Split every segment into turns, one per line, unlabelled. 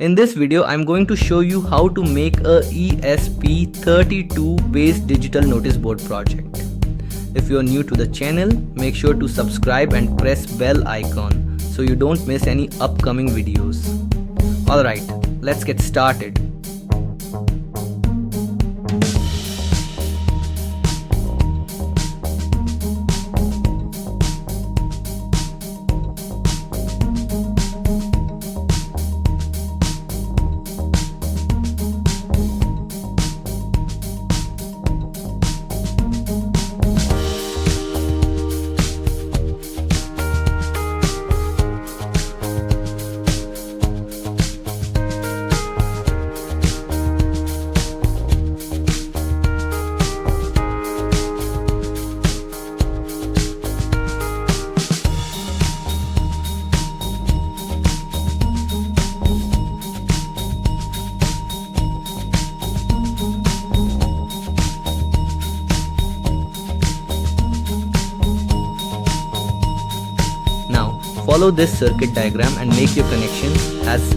In this video, I'm going to show you how to make a ESP32 based digital notice board project. If you're new to the channel, make sure to subscribe and press bell icon so you don't miss any upcoming videos. Alright, let's get started. Now, follow this circuit diagram and make your connections as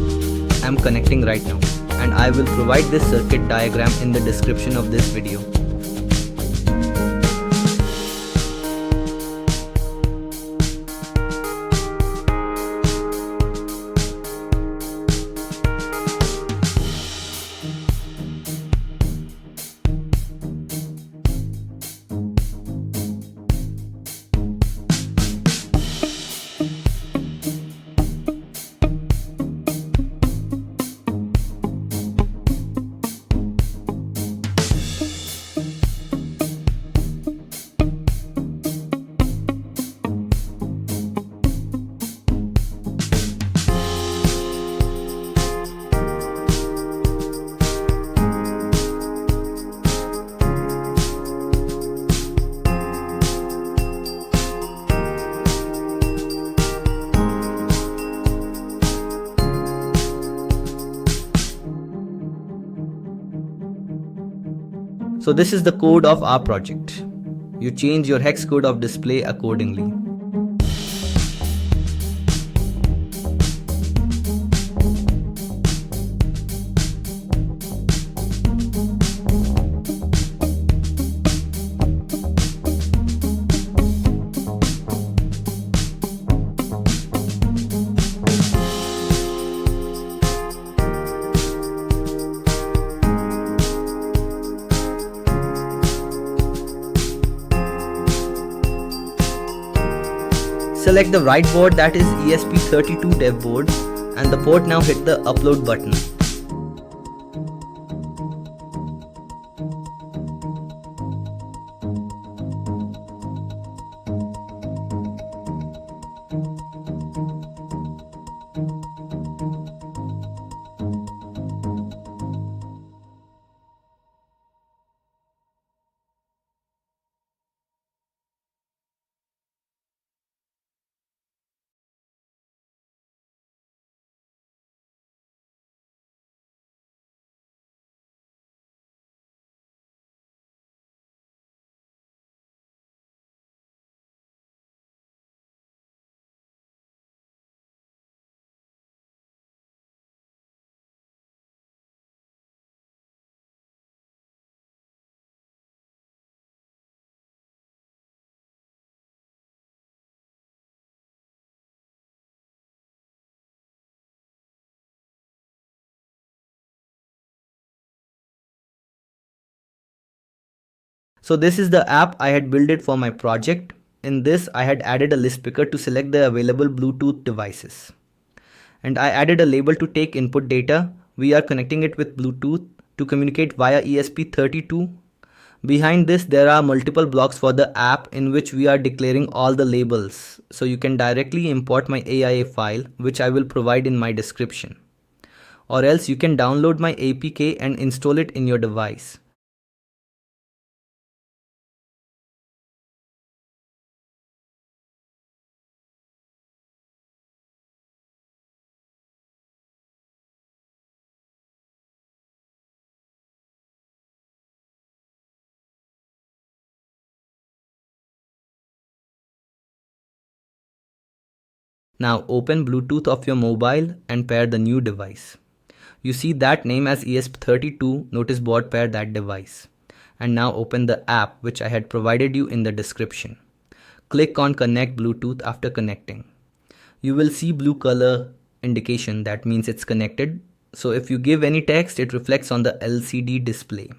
I'm connecting right now, and I will provide this circuit diagram in the description of this video. So this is the code of our project. You change your hex code of display accordingly. Select the right board, that is ESP32 dev board, and the port. Now hit the upload button. So this is the app I had built it for my project. In this, I had added a list picker to select the available Bluetooth devices. And I added a label to take input data. We are connecting it with Bluetooth to communicate via ESP32. Behind this, there are multiple blocks for the app in which we are declaring all the labels. So you can directly import my AIA file, which I will provide in my description. Or else you can download my APK and install it in your device. Now open Bluetooth of your mobile and pair the new device. You see that name as ESP32 notice board pair that device. And now open the app which I had provided you in the description. Click on connect Bluetooth after connecting. You will see blue color indication, that means it's connected. So if you give any text, it reflects on the LCD display.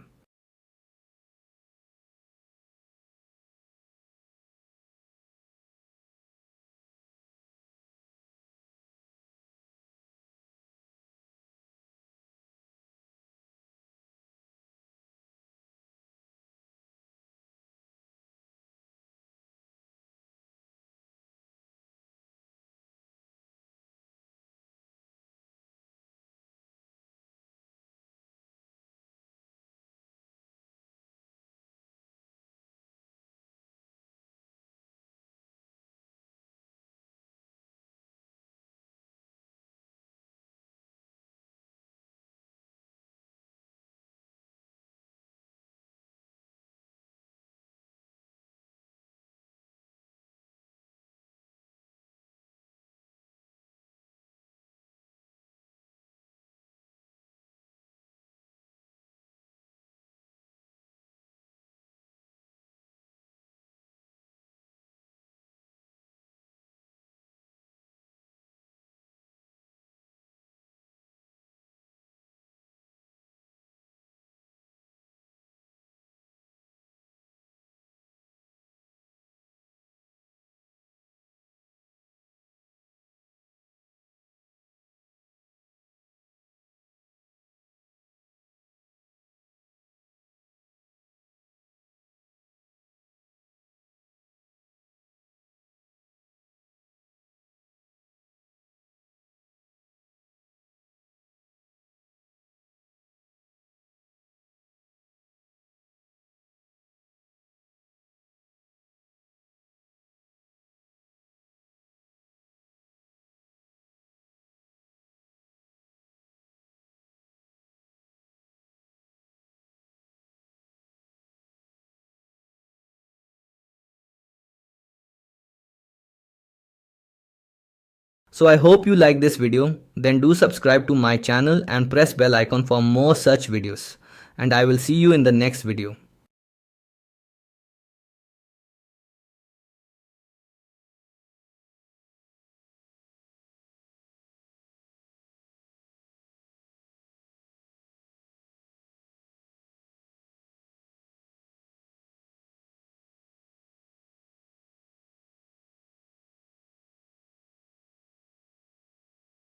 So I hope you like this video. Then do subscribe to my channel and press bell icon for more such videos. And I will see you in the next video.